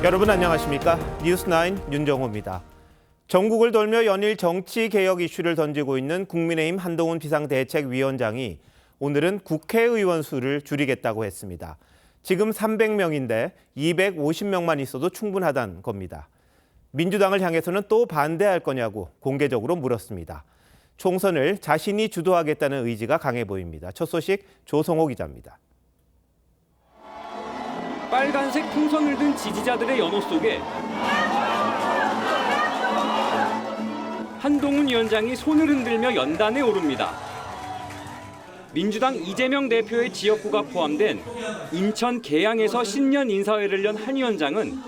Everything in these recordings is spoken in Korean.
여러분 안녕하십니까? 뉴스9 윤정호입니다. 전국을 돌며 연일 정치 개혁 이슈를 던지고 있는 국민의힘 한동훈 비상대책위원장이 오늘은 국회의원 수를 줄이겠다고 했습니다. 지금 300명인데 250명만 있어도 충분하다는 겁니다. 민주당을 향해서는 또 반대할 거냐고 공개적으로 물었습니다. 총선을 자신이 주도하겠다는 의지가 강해 보입니다. 첫 소식 조성호 기자입니다. 빨간색 풍선을 든 지지자들의 연호 속에 한동훈 위원장이 손을 흔들며 연단에 오릅니다. 민주당 이재명 대표의 지역구가 포함된 인천 계양에서 신년 인사회를 연 한 위원장은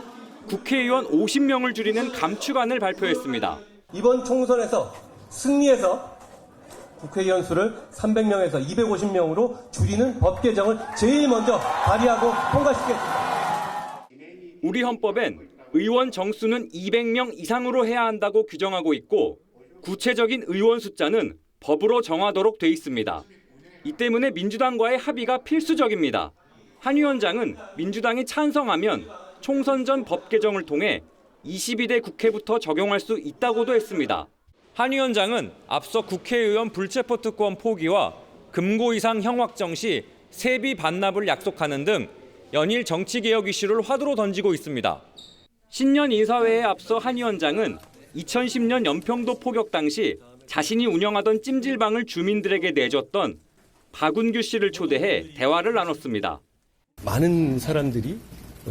국회의원 50명을 줄이는 감축안을 발표했습니다. 이번 총선에서 승리해서 국회의원 수를 300명에서 250명으로 줄이는 법 개정을 제일 먼저 발의하고 통과시키겠습니다. 우리 헌법엔 의원 정수는 200명 이상으로 해야 한다고 규정하고 있고 구체적인 의원 숫자는 법으로 정하도록 돼 있습니다. 이 때문에 민주당과의 합의가 필수적입니다. 한 위원장은 민주당이 찬성하면 총선 전 법 개정을 통해 22대 국회부터 적용할 수 있다고도 했습니다. 한 위원장은 앞서 국회의원 불체포 특권 포기와 금고 이상 형 확정 시 세비 반납을 약속하는 등 연일 정치개혁 이슈를 화두로 던지고 있습니다. 신년 인사회에 앞서 한 위원장은 2010년 연평도 포격 당시 자신이 운영하던 찜질방을 주민들에게 내줬던 박운규 씨를 초대해 대화를 나눴습니다. 많은 사람들이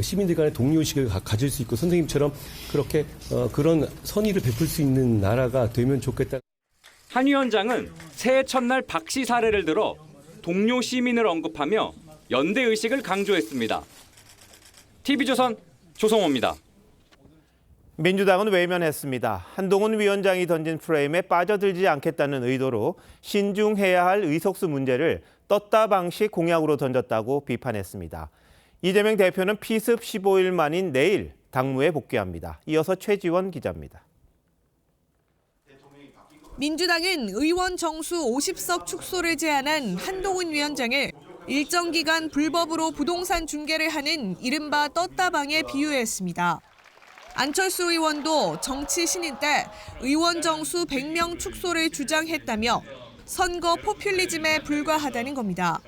시민들 간의 동료의식을 가질 수 있고 선생님처럼 그렇게 그런 선의를 베풀 수 있는 나라가 되면 좋겠다. 한 위원장은 새해 첫날 박 씨 사례를 들어 동료 시민을 언급하며 연대의식을 강조했습니다. TV조선 조성호입니다. 민주당은 외면했습니다. 한동훈 위원장이 던진 프레임에 빠져들지 않겠다는 의도로 신중해야 할 의석수 문제를 떴다 방식 공약으로 던졌다고 비판했습니다. 이재명 대표는 피습 15일 만인 내일 당무에 복귀합니다. 이어서 최지원 기자입니다. 민주당은 의원 정수 50석 축소를 제안한 한동훈 위원장을 일정 기간 불법으로 부동산 중개를 하는 이른바 떴다방에 비유했습니다. 안철수 의원도 정치 신인 때 의원 정수 100명 축소를 주장했다며 선거 포퓰리즘에 불과하다는 겁니다.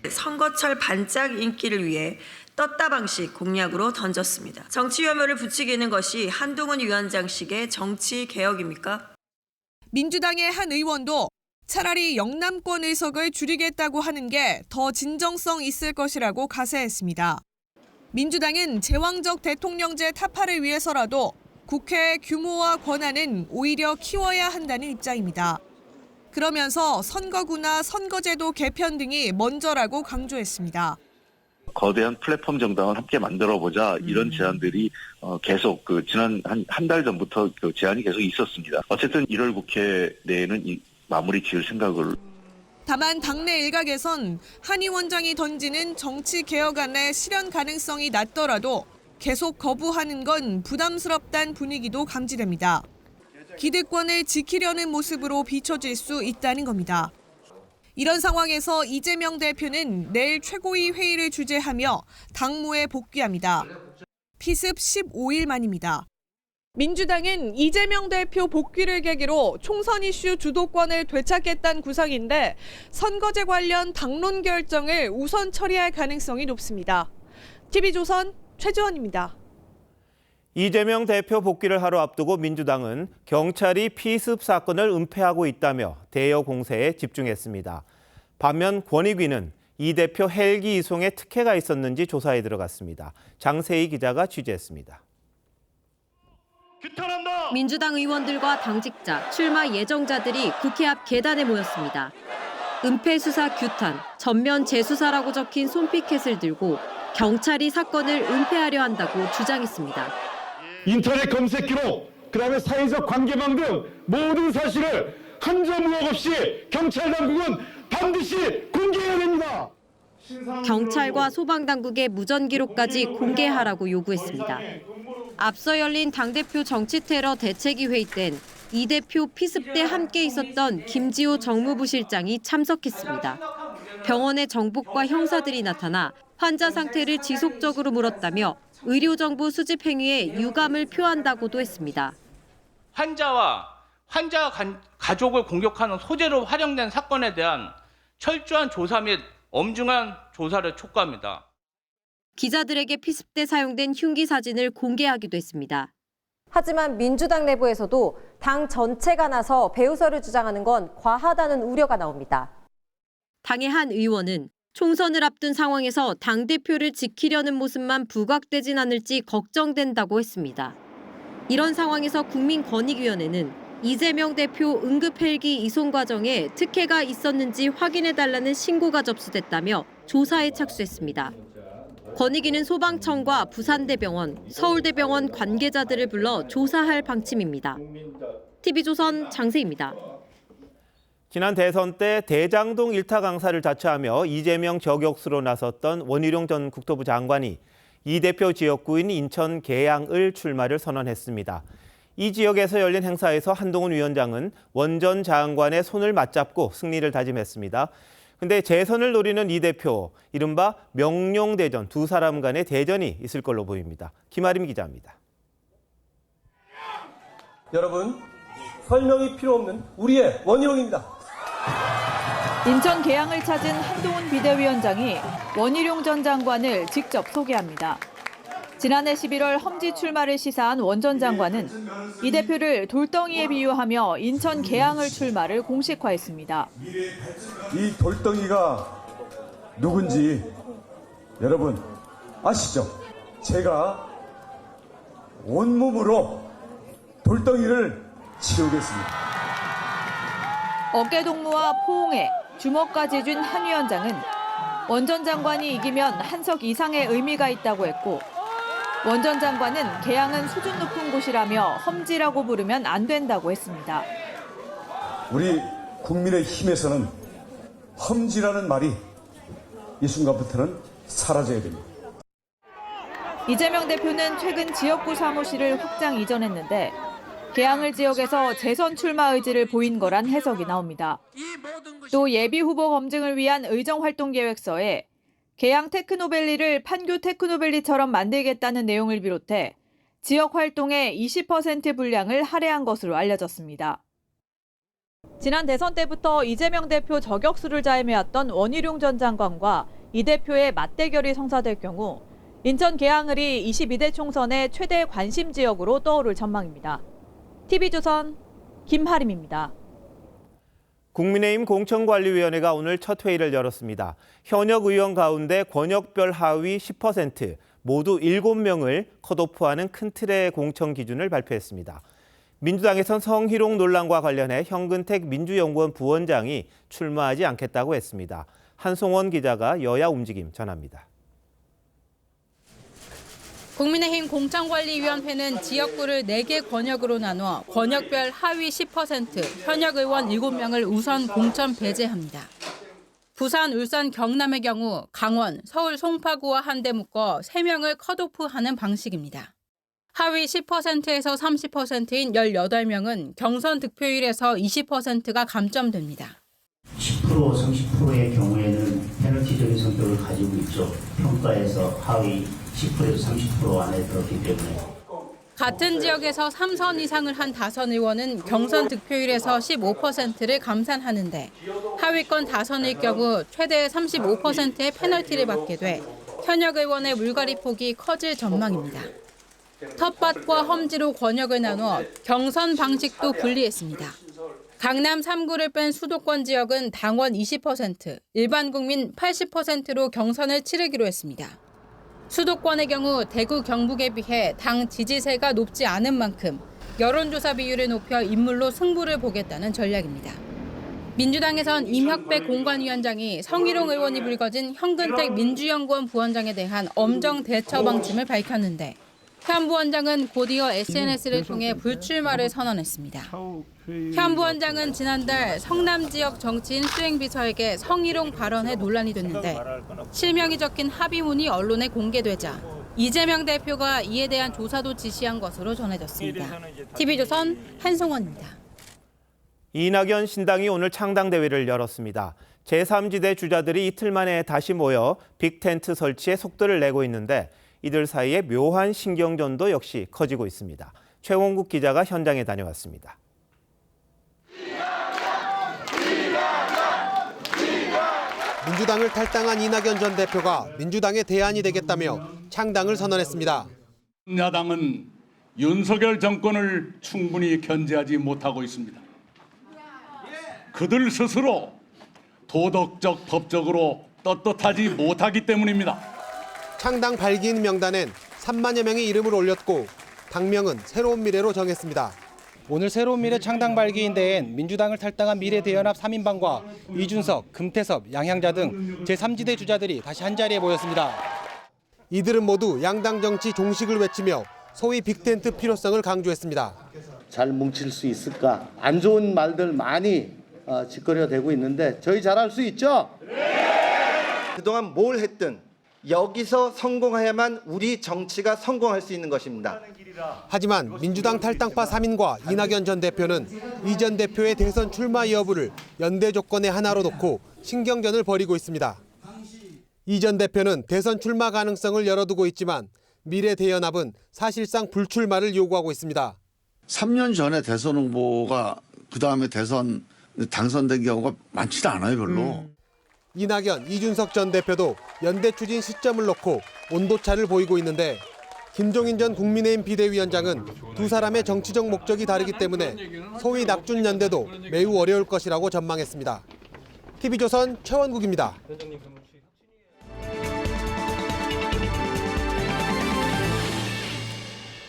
선거철 반짝 인기를 위해 떴다 방식 공약으로 던졌습니다. 정치 혐오를 부추기는 것이 한동훈 위원장식의 정치 개혁입니까? 민주당의 한 의원도 차라리 영남권 의석을 줄이겠다고 하는 게 더 진정성 있을 것이라고 가세했습니다. 민주당은 제왕적 대통령제 타파를 위해서라도 국회의 규모와 권한은 오히려 키워야 한다는 입장입니다. 그러면서 선거구나 선거제도 개편 등이 먼저라고 강조했습니다. 거대한 플랫폼 정당을 함께 만들어보자 이런 제안들이 계속 지난 한 달 전부터 제안이 계속 있었습니다. 어쨌든 1월 국회 내에는 마무리 지을 생각을. 다만 당내 일각에선 한 위원장이 던지는 정치 개혁안의 실현 가능성이 낮더라도 계속 거부하는 건 부담스럽다는 분위기도 감지됩니다. 기득권을 지키려는 모습으로 비춰질 수 있다는 겁니다. 이런 상황에서 이재명 대표는 내일 최고위 회의를 주재하며 당무에 복귀합니다. 피습 15일 만입니다. 민주당은 이재명 대표 복귀를 계기로 총선 이슈 주도권을 되찾겠다는 구상인데 선거제 관련 당론 결정을 우선 처리할 가능성이 높습니다. TV조선 최지원입니다. 이재명 대표 복귀를 하루 앞두고 민주당은 경찰이 피습 사건을 은폐하고 있다며 대여 공세에 집중했습니다. 반면 권익위는 이 대표 헬기 이송에 특혜가 있었는지 조사에 들어갔습니다. 장세희 기자가 취재했습니다. 민주당 의원들과 당직자, 출마 예정자들이 국회 앞 계단에 모였습니다. 은폐 수사 규탄, 전면 재수사라고 적힌 손피켓을 들고 경찰이 사건을 은폐하려 한다고 주장했습니다. 인터넷 검색 기록, 그다음에 사회적 관계망 등 모든 사실을 한 점 의혹 없이 경찰 당국은 반드시 공개해야 됩니다. 경찰과 소방당국의 무전 기록까지 공개하라고 요구했습니다. 앞서 열린 당대표 정치테러 대책위 회의 땐 이 대표 피습 때 함께 있었던 김지호 정무부실장이 참석했습니다. 병원의 정복과 형사들이 나타나 환자 상태를 지속적으로 물었다며 의료정보 수집 행위에 유감을 표한다고도 했습니다. 환자와 환자 가족을 공격하는 소재로 활용된 사건에 대한 철저한 조사 및 엄중한 조사를 촉구합니다. 기자들에게 피습 때 사용된 흉기 사진을 공개하기도 했습니다. 하지만 민주당 내부에서도 당 전체가 나서 배우설을 주장하는 건 과하다는 우려가 나옵니다. 당의 한 의원은 총선을 앞둔 상황에서 당대표를 지키려는 모습만 부각되진 않을지 걱정된다고 했습니다. 이런 상황에서 국민권익위원회는 이재명 대표 응급 헬기 이송 과정에 특혜가 있었는지 확인해달라는 신고가 접수됐다며 조사에 착수했습니다. 권익위는 소방청과 부산대병원, 서울대병원 관계자들을 불러 조사할 방침입니다. TV조선 장세희입니다. 지난 대선 때 대장동 일타 강사를 자처하며 이재명 저격수로 나섰던 원희룡 전 국토부 장관이 이 대표 지역구인 인천 계양을 출마를 선언했습니다. 이 지역에서 열린 행사에서 한동훈 위원장은 원 전 장관의 손을 맞잡고 승리를 다짐했습니다. 근데 재선을 노리는 이 대표, 이른바 명룡대전 두 사람 간의 대전이 있을 걸로 보입니다. 김아림 기자입니다. 여러분, 설명이 필요 없는 우리의 원희룡입니다. 인천 계양을 찾은 한동훈 비대위원장이 원희룡 전 장관을 직접 소개합니다. 지난해 11월 험지 출마를 시사한 원 전 장관은 이 대표를 돌덩이에 비유하며 인천 계양을 출마를 공식화했습니다. 이 돌덩이가 누군지 여러분 아시죠? 제가 온몸으로 돌덩이를 치우겠습니다. 어깨동무와 포옹에 주먹까지 쥔 한 위원장은 원 전 장관이 이기면 한석 이상의 의미가 있다고 했고, 원 전 장관은 계양은 수준 높은 곳이라며 험지라고 부르면 안 된다고 했습니다. 우리 국민의힘에서는 험지라는 말이 이 순간부터는 사라져야 됩니다. 이재명 대표는 최근 지역구 사무실을 확장 이전했는데 계양을 지역에서 재선 출마 의지를 보인 거란 해석이 나옵니다. 또 예비 후보 검증을 위한 의정활동계획서에 계양 테크노밸리를 판교 테크노밸리처럼 만들겠다는 내용을 비롯해 지역 활동의 20% 분량을 할애한 것으로 알려졌습니다. 지난 대선 때부터 이재명 대표 저격수를 자임해왔던 원희룡 전 장관과 이 대표의 맞대결이 성사될 경우 인천 계양을이 22대 총선의 최대 관심 지역으로 떠오를 전망입니다. TV조선 김하림입니다. 국민의힘 공천관리위원회가 오늘 첫 회의를 열었습니다. 현역 의원 가운데 권역별 하위 10%, 모두 7명을 컷오프하는 큰 틀의 공천 기준을 발표했습니다. 민주당에선 성희롱 논란과 관련해 현근택 민주연구원 부원장이 출마하지 않겠다고 했습니다. 한송원 기자가 여야 움직임 전합니다. 국민의힘 공천관리위원회는 지역구를 4개 권역으로 나눠 권역별 하위 10%, 현역 의원 7명을 우선 공천 배제합니다. 부산, 울산, 경남의 경우 강원, 서울 송파구와 한데 묶어 3명을 컷오프하는 방식입니다. 하위 10%에서 30%인 18명은 경선 득표율에서 20%가 감점됩니다. 10%, 30%의 경우에는 페널티적인 성격을 가지고 있죠. 평가에서 하위 10%에서 30% 안에 들었기 때문에. 같은 지역에서 3선 이상을 한 다선 의원은 경선 득표율에서 15%를 감산하는데 하위권 다선일 경우 최대 35%의 페널티를 받게 돼 현역 의원의 물갈이 폭이 커질 전망입니다. 텃밭과 험지로 권역을 나눠 경선 방식도 분리했습니다. 강남 3구를 뺀 수도권 지역은 당원 20%, 일반 국민 80%로 경선을 치르기로 했습니다. 수도권의 경우 대구, 경북에 비해 당 지지세가 높지 않은 만큼 여론조사 비율을 높여 인물로 승부를 보겠다는 전략입니다. 민주당에선 임혁백 공관위원장이 성희롱 의원이 불거진 현근택 민주연구원 부원장에 대한 엄정 대처 방침을 밝혔는데 현 부원장은 곧이어 SNS를 통해 불출마를 선언했습니다. 현 부원장은 지난달 성남 지역 정치인 수행비서에게 성희롱 발언에 논란이 됐는데 실명이 적힌 합의문이 언론에 공개되자 이재명 대표가 이에 대한 조사도 지시한 것으로 전해졌습니다. TV조선 한송원입니다. 이낙연 신당이 오늘 창당대회를 열었습니다. 제3지대 주자들이 이틀 만에 다시 모여 빅텐트 설치에 속도를 내고 있는데 이들 사이에 묘한 신경전도 역시 커지고 있습니다. 최원국 기자가 현장에 다녀왔습니다. 민주당을 탈당한 이낙연 전 대표가 민주당의 대안이 되겠다며 창당을 선언했습니다. 야당은 윤석열 정권을 충분히 견제하지 못하고 있습니다. 그들 스스로 도덕적, 법적으로 떳떳하지 못하기 때문입니다. 창당 발기인 명단엔 3만여 명이 이름을 올렸고 당명은 새로운 미래로 정했습니다. 오늘 새로운 미래 창당 발기인대엔 민주당을 탈당한 미래대연합 3인방과 이준석, 금태섭, 양향자 등 제3지대 주자들이 다시 한자리에 모였습니다. 이들은 모두 양당 정치 종식을 외치며 소위 빅텐트 필요성을 강조했습니다. 잘 뭉칠 수 있을까? 안 좋은 말들 많이 짓거려대고 있는데 저희 잘할 수 있죠? 그동안 뭘 했든 여기서 성공해야만 우리 정치가 성공할 수 있는 것입니다. 하지만 민주당 탈당파 3인과 이낙연 전 대표는 이 전 대표의 대선 출마 여부를 연대 조건의 하나로 놓고 신경전을 벌이고 있습니다. 이 전 대표는 대선 출마 가능성을 열어두고 있지만 미래대연합은 사실상 불출마를 요구하고 있습니다. 3년 전에 대선 후보가 그다음에 대선 당선된 경우가 많지는 않아요, 별로. 이낙연, 이준석 전 대표도 연대 추진 시점을 놓고 온도차를 보이고 있는데 김종인 전 국민의힘 비대위원장은 두 사람의 정치적 목적이 다르기 때문에 소위 낙준 연대도 매우 어려울 것이라고 전망했습니다. TV조선 최원국입니다.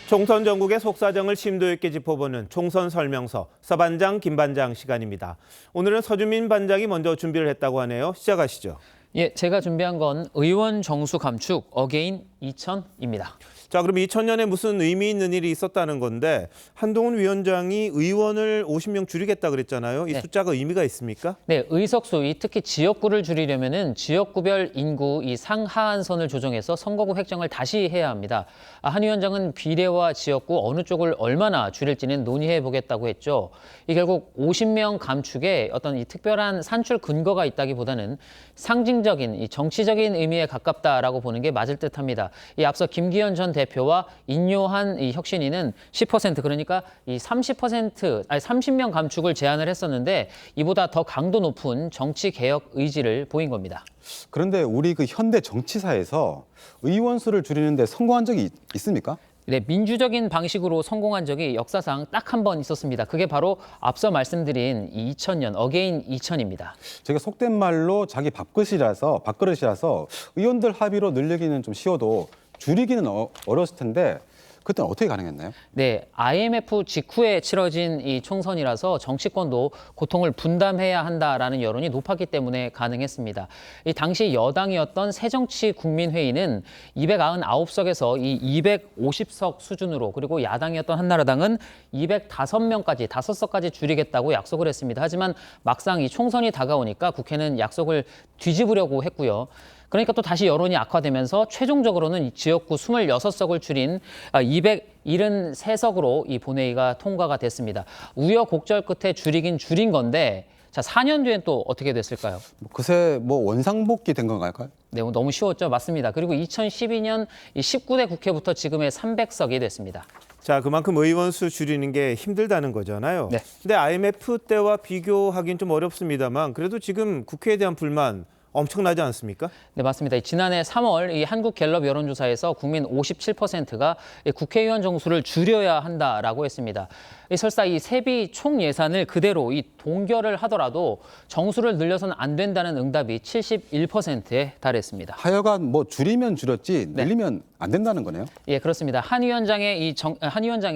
총선 전국의 속사정을 심도 있게 짚어보는 총선 설명서 서반장 김반장 시간입니다. 오늘은 서주민 반장이 먼저 준비를 했다고 하네요. 시작하시죠. 예, 제가 준비한 건 의원 정수 감축 어게인 2000입니다. 자, 그럼 2000년에 무슨 의미 있는 일이 있었다는 건데 한동훈 위원장이 의원을 50명 줄이겠다 그랬잖아요. 이 숫자가 의미가 있습니까? 네, 의석수, 특히 지역구를 줄이려면은 지역구별 인구 이 상하한선을 조정해서 선거구 획정을 다시 해야 합니다. 한 위원장은 비례와 지역구 어느 쪽을 얼마나 줄일지는 논의해 보겠다고 했죠. 이 결국 50명 감축에 어떤 이 특별한 산출 근거가 있다기보다는 상징적인 이 정치적인 의미에 가깝다라고 보는 게 맞을 듯합니다. 이 앞서 김기현 전 대표와 인요한 이 혁신위는 10% 그러니까 이 30명 감축을 제안을 했었는데 이보다 더 강도 높은 정치 개혁 의지를 보인 겁니다. 그런데 우리 그 현대 정치사에서 의원 수를 줄이는데 성공한 적이 있습니까? 네, 민주적인 방식으로 성공한 적이 역사상 딱 한 번 있었습니다. 그게 바로 앞서 말씀드린 2000년 어게인 2000입니다. 제가 속된 말로 자기 밥그릇이라서 의원들 합의로 늘리기는 좀 쉬워도 줄이기는 어려웠을 텐데 그때는 어떻게 가능했나요? 네, IMF 직후에 치러진 이 총선이라서 정치권도 고통을 분담해야 한다라는 여론이 높았기 때문에 가능했습니다. 이 당시 여당이었던 새정치국민회의는 299석에서 이 250석 수준으로 그리고 야당이었던 한나라당은 205명까지 5석까지 줄이겠다고 약속을 했습니다. 하지만 막상 이 총선이 다가오니까 국회는 약속을 뒤집으려고 했고요. 그러니까 또 다시 여론이 악화되면서 최종적으로는 지역구 26석을 줄인 273석으로 이 본회의가 통과가 됐습니다. 우여곡절 끝에 줄이긴 줄인 건데 자, 4년 뒤엔 또 어떻게 됐을까요? 그새 원상복귀 된 건가요? 네, 너무 쉬웠죠. 맞습니다. 그리고 2012년 이 19대 국회부터 지금의 300석이 됐습니다. 자, 그만큼 의원 수 줄이는 게 힘들다는 거잖아요. 네. 근데 IMF 때와 비교하기는 좀 어렵습니다만 그래도 지금 국회에 대한 불만 엄청나지 않습니까? 네, 맞습니다. 지난해 3월 이 한국갤럽 여론조사에서 국민 57%가 국회의원 정수를 줄여야 한다라고 했습니다. 설사 이 세비 총 예산을 그대로 이 동결을 하더라도 정수를 늘려서는 안 된다는 응답이 71%에 달했습니다. 하여간 줄이면 줄였지 늘리면 안 된다는 거네요. 예, 그렇습니다. 한 위원장이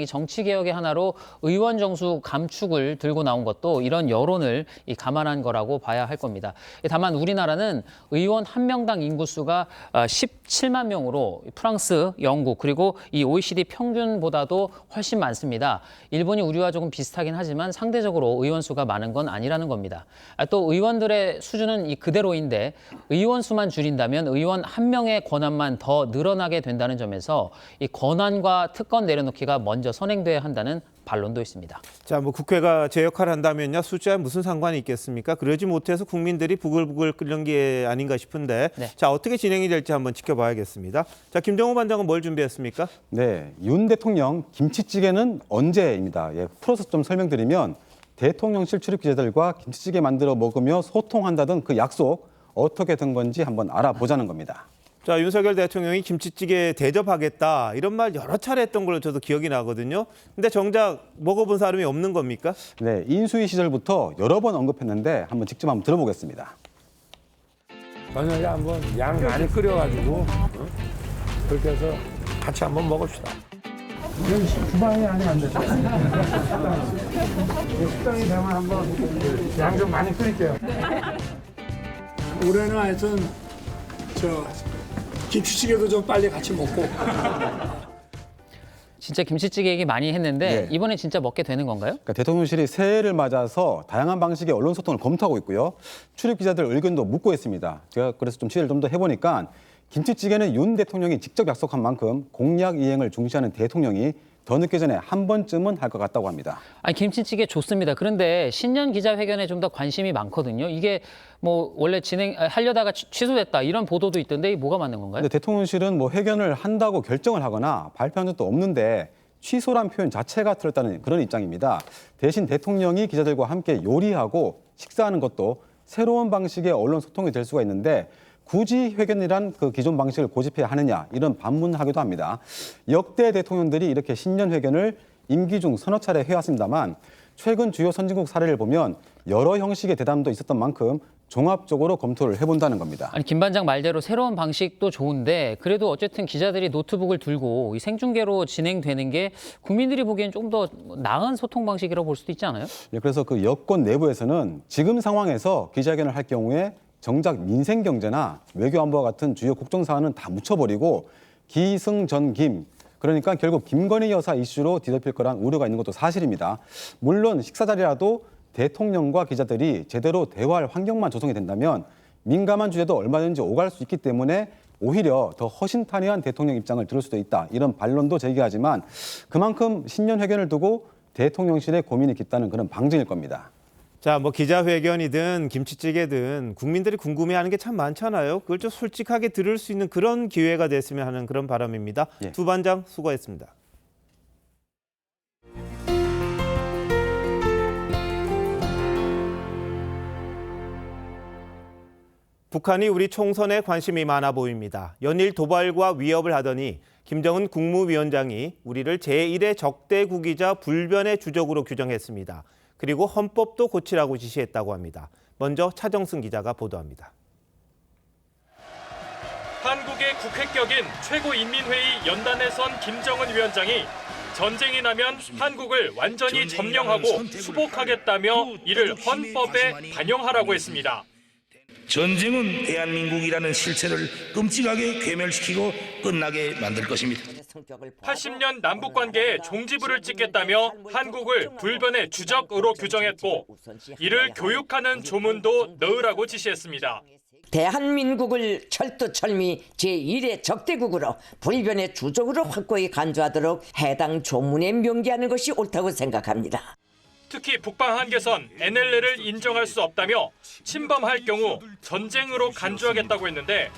정치 개혁의 하나로 의원 정수 감축을 들고 나온 것도 이런 여론을 감안한 거라고 봐야 할 겁니다. 다만 우리나라는 의원 한 명당 인구수가 17만 명으로 프랑스, 영국 그리고 이 OECD 평균보다도 훨씬 많습니다. 일본이 우리와 조금 비슷하긴 하지만 상대적으로 의원 수가 많은 건 아니라는 겁니다. 또 의원들의 수준은 그대로인데 의원 수만 줄인다면 의원 한 명의 권한만 더 늘어나게 된다. 된다는 점에서 이 권한과 특권 내려놓기가 먼저 선행돼야 한다는 반론도 있습니다. 자, 뭐 국회가 제 역할을 한다면요, 숫자에 무슨 상관이 있겠습니까? 그러지 못해서 국민들이 부글부글 끓는 게 아닌가 싶은데, 네. 자, 어떻게 진행이 될지 한번 지켜봐야겠습니다. 자, 김정우 반장은 뭘 준비했습니까? 네, 윤 대통령 김치찌개는 언제입니다. 예, 풀어서 좀 설명드리면 대통령실 출입 기자들과 김치찌개 만들어 먹으며 소통한다던 그 약속 어떻게 된 건지 한번 알아보자는 겁니다. 자, 윤석열 대통령이 김치찌개 대접하겠다 이런 말 여러 차례 했던 걸로 저도 기억이 나거든요. 근데 정작 먹어본 사람이 없는 겁니까? 네, 인수위 시절부터 여러 번 언급했는데 직접 한번 들어보겠습니다. 저녁에 한번 양 많이 끓여가지고 그렇게 해서 같이 한번 먹읍시다. 여기 주방이 안에 안 됐어. 식당이 되면 한번 양 좀 많이 끓일게요. 올해는 하여튼 김치찌개도 좀 빨리 같이 먹고. 진짜 김치찌개 얘기 많이 했는데 네. 이번에 진짜 먹게 되는 건가요? 그러니까 대통령실이 새해를 맞아서 다양한 방식의 언론 소통을 검토하고 있고요. 출입 기자들 의견도 묻고 있습니다. 제가 그래서 좀 취재를 좀 더 해보니까 김치찌개는 윤 대통령이 직접 약속한 만큼 공약 이행을 중시하는 대통령이 더 늦기 전에 한 번쯤은 할 것 같다고 합니다. 아니, 김치찌개 좋습니다. 그런데 신년 기자회견에 좀 더 관심이 많거든요. 이게 뭐 원래 진행하려다가 취소됐다 이런 보도도 있던데 이게 뭐가 맞는 건가요? 근데 대통령실은 뭐 회견을 한다고 결정을 하거나 발표한 적도 없는데 취소란 표현 자체가 틀렸다는 그런 입장입니다. 대신 대통령이 기자들과 함께 요리하고 식사하는 것도 새로운 방식의 언론 소통이 될 수가 있는데 굳이 회견이란 그 기존 방식을 고집해야 하느냐 이런 반문을 하기도 합니다. 역대 대통령들이 이렇게 신년 회견을 임기 중 서너 차례 해왔습니다만 최근 주요 선진국 사례를 보면 여러 형식의 대담도 있었던 만큼 종합적으로 검토를 해본다는 겁니다. 아니, 김 반장 말대로 새로운 방식도 좋은데 그래도 어쨌든 기자들이 노트북을 들고 이 생중계로 진행되는 게 국민들이 보기엔 조금 더 나은 소통 방식이라고 볼 수도 있지 않아요? 네, 그래서 그 여권 내부에서는 지금 상황에서 기자회견을 할 경우에 정작 민생 경제나 외교 안보와 같은 주요 국정 사안은 다 묻혀버리고 기승전김, 그러니까 결국 김건희 여사 이슈로 뒤덮일 거란 우려가 있는 것도 사실입니다. 물론 식사 자리라도 대통령과 기자들이 제대로 대화할 환경만 조성이 된다면 민감한 주제도 얼마든지 오갈 수 있기 때문에 오히려 더 허심탄회한 대통령 입장을 들을 수도 있다. 이런 반론도 제기하지만 그만큼 신년 회견을 두고 대통령실의 고민이 깊다는 그런 방증일 겁니다. 자, 뭐 기자회견이든 김치찌개든 국민들이 궁금해하는 게 참 많잖아요. 그걸 좀 솔직하게 들을 수 있는 그런 기회가 됐으면 하는 그런 바람입니다. 예. 두 반장 수고했습니다. 북한이 우리 총선에 관심이 많아 보입니다. 연일 도발과 위협을 하더니 김정은 국무위원장이 우리를 제1의 적대국이자 불변의 주적으로 규정했습니다. 그리고 헌법도 고치라고 지시했다고 합니다. 먼저 차정승 기자가 보도합니다. 한국의 국회격인 최고인민회의 연단에 선 김정은 위원장이 전쟁이 나면 한국을 완전히 점령하고 수복하겠다며 이를 헌법에 반영하라고 했습니다. 전쟁은 대한민국이라는 실체를 끔찍하게 괴멸시키고 끝나게 만들 것입니다. 80년 남북관계에 종지부를 찍겠다며 한국을 불변의 주적으로 규정했고 이를 교육하는 조문도 넣으라고 지시했습니다. 대한민국을 철두철미 제1의 적대국으로 불변의 주적으로 확고히 간주하도록 해당 조문에 명기하는 것이 옳다고 생각합니다. 특히 북방 한계선 NLL을 인정할 수 없다며 침범할 경우 전쟁으로 간주하겠다고 했는데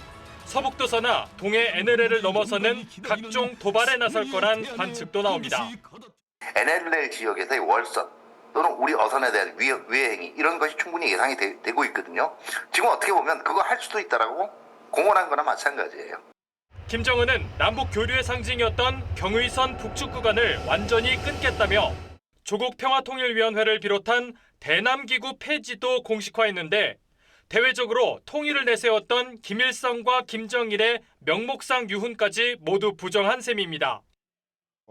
서북도서나 동해 NLL을 넘어서는 각종 도발에 나설 거란 관측도 나옵니다. NLL 지역에서의 월선 또는 우리 어선에 대한 위해 행위 이런 것이 충분히 예상이 되고 있거든요. 지금 어떻게 보면 그거 할 수도 있다라고 공언한 거나 마찬가지예요. 김정은은 남북 교류의 상징이었던 경의선 북측 구간을 완전히 끊겠다며 조국 평화통일위원회를 비롯한 대남기구 폐지도 공식화했는데 대외적으로 통일을 내세웠던 김일성과 김정일의 명목상 유훈까지 모두 부정한 셈입니다.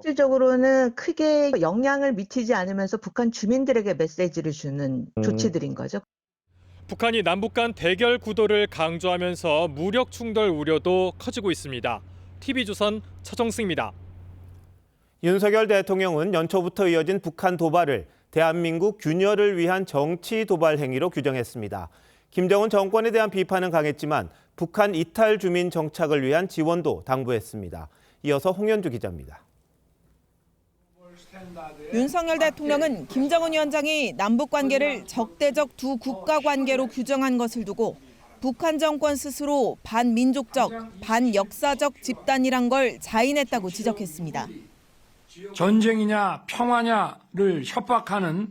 실질적으로는 크게 영향을 미치지 않으면서 북한 주민들에게 메시지를 주는 조치들인 거죠. 북한이 남북 간 대결 구도를 강조하면서 무력 충돌 우려도 커지고 있습니다. TV조선 차정승입니다. 윤석열 대통령은 연초부터 이어진 북한 도발을 대한민국 균열을 위한 정치 도발 행위로 규정했습니다. 김정은 정권에 대한 비판은 강했지만 북한 이탈 주민 정착을 위한 지원도 당부했습니다. 이어서 홍현주 기자입니다. 윤석열 대통령은 김정은 위원장이 남북 관계를 적대적 두 국가 관계로 규정한 것을 두고 북한 정권 스스로 반민족적, 반역사적 집단이란 걸 자인했다고 지적했습니다. 전쟁이냐 평화냐를 협박하는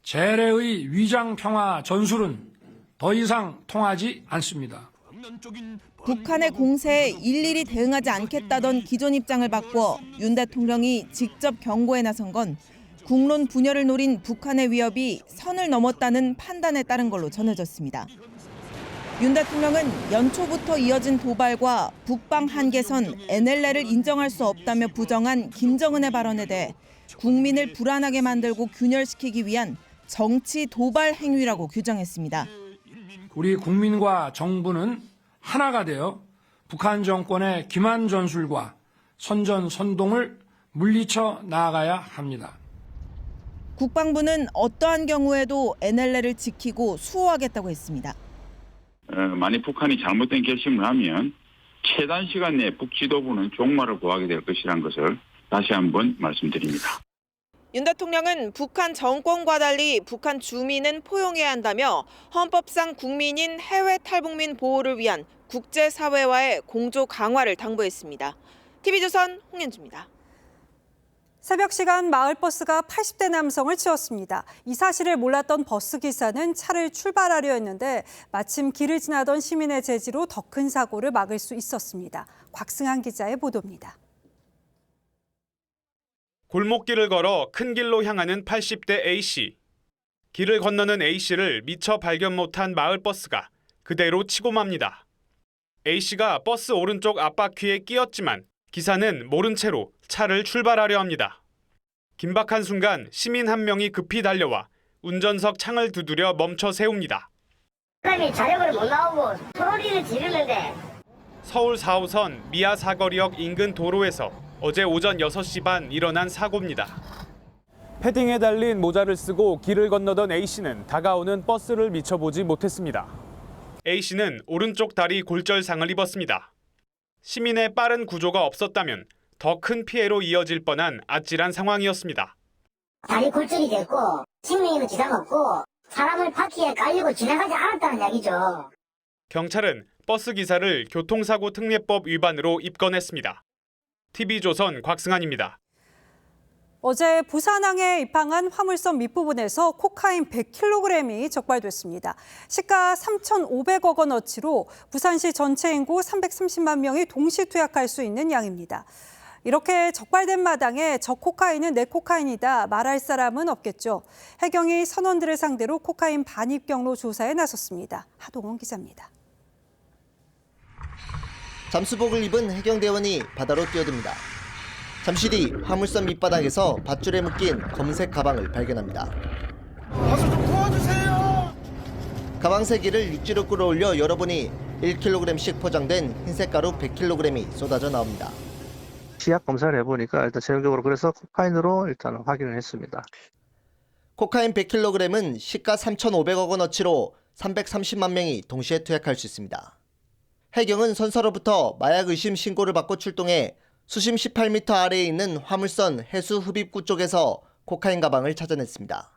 재래의 위장 평화 전술은 더 이상 통하지 않습니다. 북한의 공세에 일일이 대응하지 않겠다던 기존 입장을 바꿔 윤 대통령이 직접 경고에 나선 건 국론 분열을 노린 북한의 위협이 선을 넘었다는 판단에 따른 걸로 전해졌습니다. 윤 대통령은 연초부터 이어진 도발과 북방 한계선 NLL을 인정할 수 없다며 부정한 김정은의 발언에 대해 국민을 불안하게 만들고 균열시키기 위한 정치 도발 행위라고 규정했습니다. 우리 국민과 정부는 하나가 되어 북한 정권의 기만 전술과 선전선동을 물리쳐 나아가야 합니다. 국방부는 어떠한 경우에도 NLL을 지키고 수호하겠다고 했습니다. 만약 북한이 잘못된 결심을 하면 최단 시간 내에 북지도부는 종말을 구하게 될 것이라는 것을 다시 한번 말씀드립니다. 윤 대통령은 북한 정권과 달리 북한 주민은 포용해야 한다며 헌법상 국민인 해외 탈북민 보호를 위한 국제사회와의 공조 강화를 당부했습니다. TV조선 홍현주입니다. 새벽 시간 마을버스가 80대 남성을 치웠습니다. 이 사실을 몰랐던 버스기사는 차를 출발하려 했는데 마침 길을 지나던 시민의 제지로 더 큰 사고를 막을 수 있었습니다. 곽승한 기자의 보도입니다. 골목길을 걸어 큰 길로 향하는 80대 A씨. 길을 건너는 A씨를 미처 발견 못한 마을버스가 그대로 치고 맙니다. A씨가 버스 오른쪽 앞바퀴에 끼었지만 기사는 모른 채로 차를 출발하려 합니다. 긴박한 순간 시민 한 명이 급히 달려와 운전석 창을 두드려 멈춰 세웁니다. 사람이 자력으로 못 나오고 소리를 지르는데. 서울 4호선 미아 사거리역 인근 도로에서 어제 오전 6시 반 일어난 사고입니다. 패딩에 달린 모자를 쓰고 길을 건너던 A씨는 다가오는 버스를 미처 보지 못했습니다. A씨는 오른쪽 다리 골절상을 입었습니다. 시민의 빠른 구조가 없었다면 더 큰 피해로 이어질 뻔한 아찔한 상황이었습니다. 다리 골절이 됐고 생명에도 지장 없고 사람을 바퀴에 깔리고 지나가지 않았다는 이야기죠. 경찰은 버스 기사를 교통사고 특례법 위반으로 입건했습니다. TV조선 곽승한입니다. 어제 부산항에 입항한 화물선 밑부분에서 코카인 100kg이 적발됐습니다. 시가 3,500억 원어치로 부산시 전체 인구 330만 명이 동시 투약할 수 있는 양입니다. 이렇게 적발된 마당에 저 코카인은 내 코카인이다 말할 사람은 없겠죠. 해경이 선원들을 상대로 코카인 반입 경로 조사에 나섰습니다. 하동원 기자입니다. 잠수복을 입은 해경대원이 바다로 뛰어듭니다. 잠시 뒤 화물선 밑바닥에서 밧줄에 묶인 검색 가방을 발견합니다. 와서 좀 도와주세요. 가방 3개를 육지로 끌어올려 열어보니 1kg씩 포장된 흰색 가루 100kg이 쏟아져 나옵니다. 시약 검사를 해보니까 일단 최종적으로 그래서 코카인으로 일단 확인을 했습니다. 코카인 100kg은 시가 3,500억 원어치로 330만 명이 동시에 투약할 수 있습니다. 해경은 선사로부터 마약 의심 신고를 받고 출동해 수심 18m 아래에 있는 화물선 해수 흡입구 쪽에서 코카인 가방을 찾아냈습니다.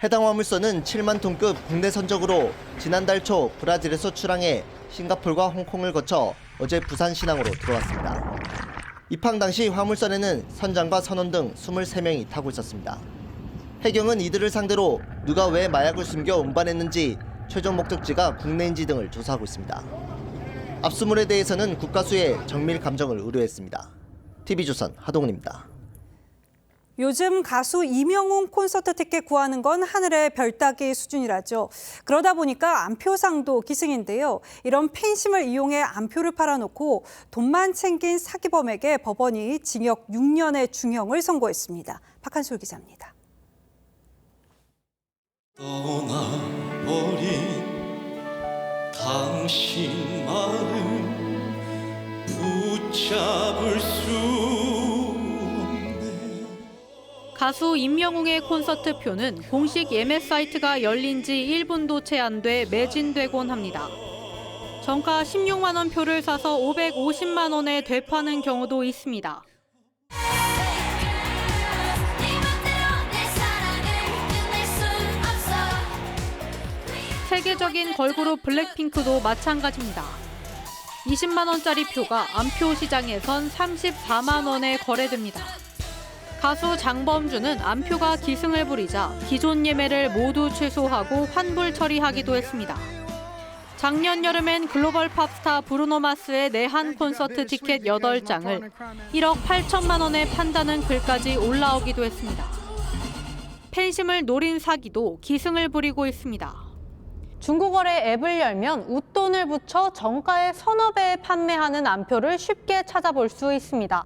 해당 화물선은 7만 톤급 국내 선적으로 지난달 초 브라질에서 출항해 싱가포르와 홍콩을 거쳐 어제 부산 신항으로 들어왔습니다. 입항 당시 화물선에는 선장과 선원 등 23명이 타고 있었습니다. 해경은 이들을 상대로 누가 왜 마약을 숨겨 운반했는지 최종 목적지가 국내인지 등을 조사하고 있습니다. 압수물에 대해서는 국가수에 정밀 감정을 의뢰했습니다. TV조선 하동훈입니다. 요즘 가수 이명웅 콘서트 티켓 구하는 건 하늘의 별 따기 수준이라죠. 그러다 보니까 안표상도 기승인데요. 이런 팬심을 이용해 안표를 팔아놓고 돈만 챙긴 사기범에게 법원이 징역 6년의 중형을 선고했습니다. 박한솔 기자입니다. 떠나버린 당신 마음 붙잡을 수 없네. 가수 임영웅의 콘서트 표는 공식 예매 사이트가 열린 지 1분도 채 안 돼 매진되곤 합니다. 정가 16만 원 표를 사서 550만 원에 되파는 경우도 있습니다. 세계적인 걸그룹 블랙핑크도 마찬가지입니다. 20만 원짜리 표가 암표 시장에선 34만 원에 거래됩니다. 가수 장범준은 암표가 기승을 부리자 기존 예매를 모두 취소하고 환불 처리하기도 했습니다. 작년 여름엔 글로벌 팝스타 브루노 마스의 내한 콘서트 티켓 8장을 1억 8천만 원에 판다는 글까지 올라오기도 했습니다. 팬심을 노린 사기도 기승을 부리고 있습니다. 중고거래 앱을 열면 웃돈을 붙여 정가의 서너 배에 판매하는 암표를 쉽게 찾아볼 수 있습니다.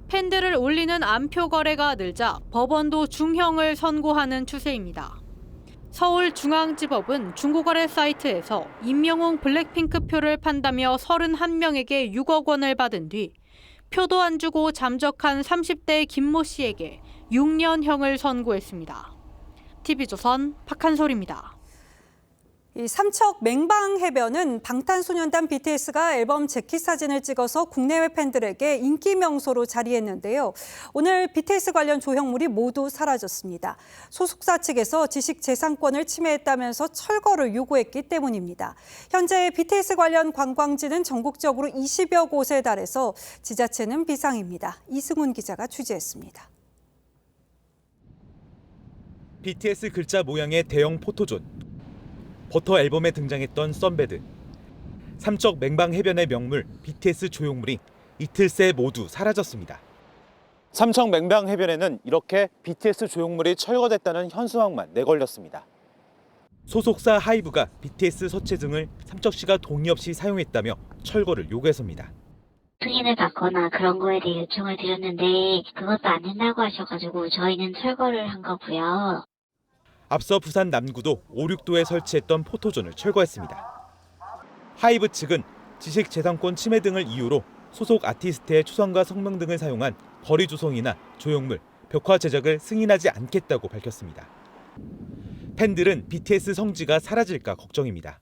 팬들을 울리는 암표 거래가 늘자 법원도 중형을 선고하는 추세입니다. 서울중앙지법은 중고거래 사이트에서 임영웅 블랙핑크 표를 판다며 31명에게 6억 원을 받은 뒤 표도 안 주고 잠적한 30대 김모 씨에게 6년형을 선고했습니다. TV조선 박한솔입니다. 이 삼척 맹방해변은 방탄소년단 BTS가 앨범 재킷 사진을 찍어서 국내외 팬들에게 인기 명소로 자리했는데요. 오늘 BTS 관련 조형물이 모두 사라졌습니다. 소속사 측에서 지식재산권을 침해했다면서 철거를 요구했기 때문입니다. 현재 BTS 관련 관광지는 전국적으로 20여 곳에 달해서 지자체는 비상입니다. 이승훈 기자가 취재했습니다. BTS 글자 모양의 대형 포토존. 버터 앨범에 등장했던 썬베드, 삼척 맹방해변의 명물 BTS 조형물이 이틀 새 모두 사라졌습니다. 삼척 맹방해변에는 이렇게 BTS 조형물이 철거됐다는 현수막만 내걸렸습니다. 소속사 하이브가 BTS 서체 등을 삼척시가 동의 없이 사용했다며 철거를 요구해서입니다. 승인을 받거나 그런 거에 대해 요청을 드렸는데 그것도 안 된다고 하셔가지고 저희는 철거를 한 거고요. 앞서 부산 남구도 5, 6도에 설치했던 포토존을 철거했습니다. 하이브 측은 지식재산권 침해 등을 이유로 소속 아티스트의 초성과 성명 등을 사용한 거리 조성이나 조형물, 벽화 제작을 승인하지 않겠다고 밝혔습니다. 팬들은 BTS 성지가 사라질까 걱정입니다.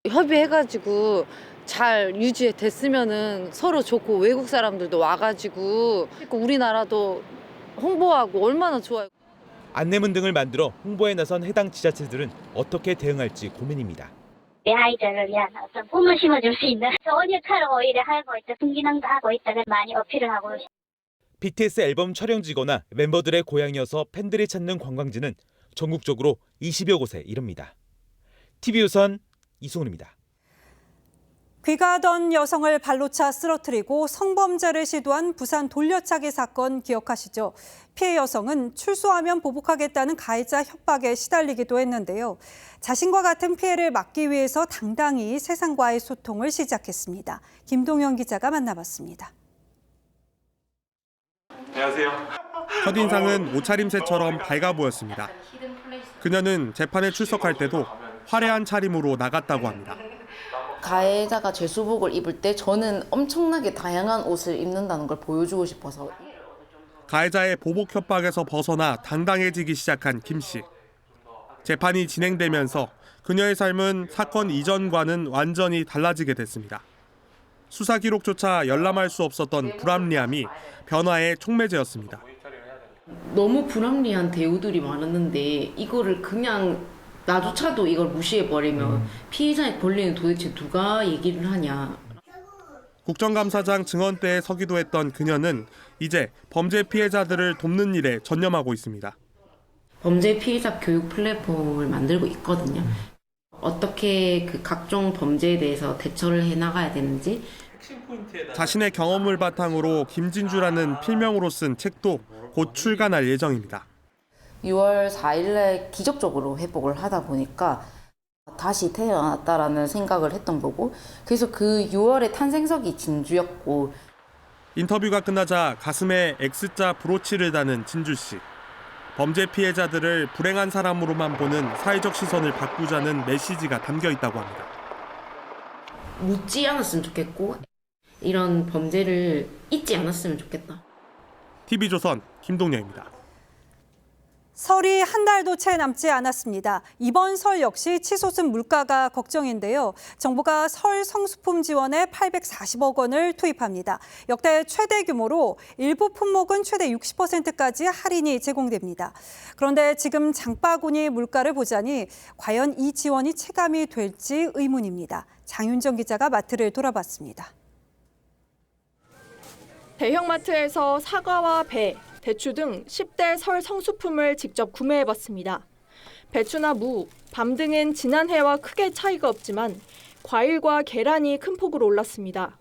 협의해가지고 잘 유지됐으면은 서로 좋고 외국 사람들도 와가지고 우리나라도 홍보하고 얼마나 좋아요. 안내문 등을 만들어 홍보에 나선 해당 지자체들은 어떻게 대응할지 고민입니다. 내 아이들을 위한 어떤 꿈을 심어줄 수 있는 좋은 역할을 오히려 하고 있다, 순기능도 하고 있다는 많이 어필을 하고 있습니다. BTS 앨범 촬영지거나 멤버들의 고향이어서 팬들이 찾는 관광지는 전국적으로 20여 곳에 이릅니다. TV조선 이승훈입니다. 귀가하던 여성을 발로 차 쓰러뜨리고 성범죄를 시도한 부산 돌려차기 사건 기억하시죠? 피해 여성은 출소하면 보복하겠다는 가해자 협박에 시달리기도 했는데요. 자신과 같은 피해를 막기 위해서 당당히 세상과의 소통을 시작했습니다. 김동현 기자가 만나봤습니다. 안녕하세요. 첫인상은 옷차림새처럼 밝아 보였습니다. 그녀는 재판에 출석할 때도 화려한 차림으로 나갔다고 합니다. 가해자가 죄수복을 입을 때 저는 엄청나게 다양한 옷을 입는다는 걸 보여주고 싶어서. 가해자의 보복 협박에서 벗어나 당당해지기 시작한 김 씨. 재판이 진행되면서 그녀의 삶은 사건 이전과는 완전히 달라지게 됐습니다. 수사 기록조차 열람할 수 없었던 불합리함이 변화의 촉매제였습니다. 너무 불합리한 대우들이 많았는데 이거를 그냥 나조차도 이걸 무시해버리면 피해자의 권리는 도대체 누가 얘기를 하냐. 국정감사장 증언대에 서기도 했던 그녀는 이제 범죄 피해자들을 돕는 일에 전념하고 있습니다. 범죄 피해자 교육 플랫폼을 만들고 있거든요. 어떻게 그 각종 범죄에 대해서 대처를 해나가야 되는지. 자신의 경험을 바탕으로 김진주라는 필명으로 쓴 책도 곧 출간할 예정입니다. 6월 4일에 기적적으로 회복을 하다 보니까 다시 태어났다라는 생각을 했던 거고, 그래서 그 6월의 탄생석이 진주였고. 인터뷰가 끝나자 가슴에 X자 브로치를 다는 진주 씨. 범죄 피해자들을 불행한 사람으로만 보는 사회적 시선을 바꾸자는 메시지가 담겨 있다고 합니다. 묻지 않았으면 좋겠고 이런 범죄를 잊지 않았으면 좋겠다. TV조선 김동영입니다. 설이 한 달도 채 남지 않았습니다. 이번 설 역시 치솟은 물가가 걱정인데요. 정부가 설 성수품 지원에 840억 원을 투입합니다. 역대 최대 규모로 일부 품목은 최대 60%까지 할인이 제공됩니다. 그런데 지금 장바구니 물가를 보자니 과연 이 지원이 체감이 될지 의문입니다. 장윤정 기자가 마트를 돌아봤습니다. 대형마트에서 사과와 배, 대추 등 10대 설 성수품을 직접 구매해봤습니다. 배추나 무, 밤 등은 지난해와 크게 차이가 없지만 과일과 계란이 큰 폭으로 올랐습니다.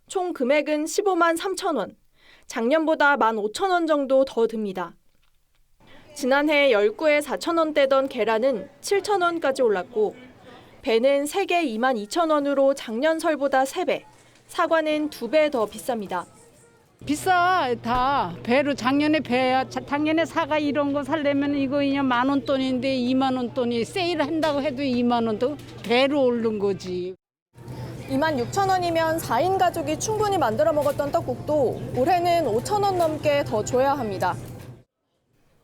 총 금액은 15만 3천 원, 작년보다 15,000원 정도 더 듭니다. 지난해 10구에 4천 원대던 계란은 7천 원까지 올랐고 배는 3개 2만 2천 원으로 작년 설보다 3배, 사과는 2배 더 비쌉니다. 비싸. 다 배로 작년에 사과 이런 거 살려면 이거 그냥 10,000원 돈인데 2만 원 돈이 세일한다고 해도 2만 원도 배로 오른 거지. 2만 6천 원이면 4인 가족이 충분히 만들어 먹었던 떡국도 올해는 5천 원 넘게 더 줘야 합니다.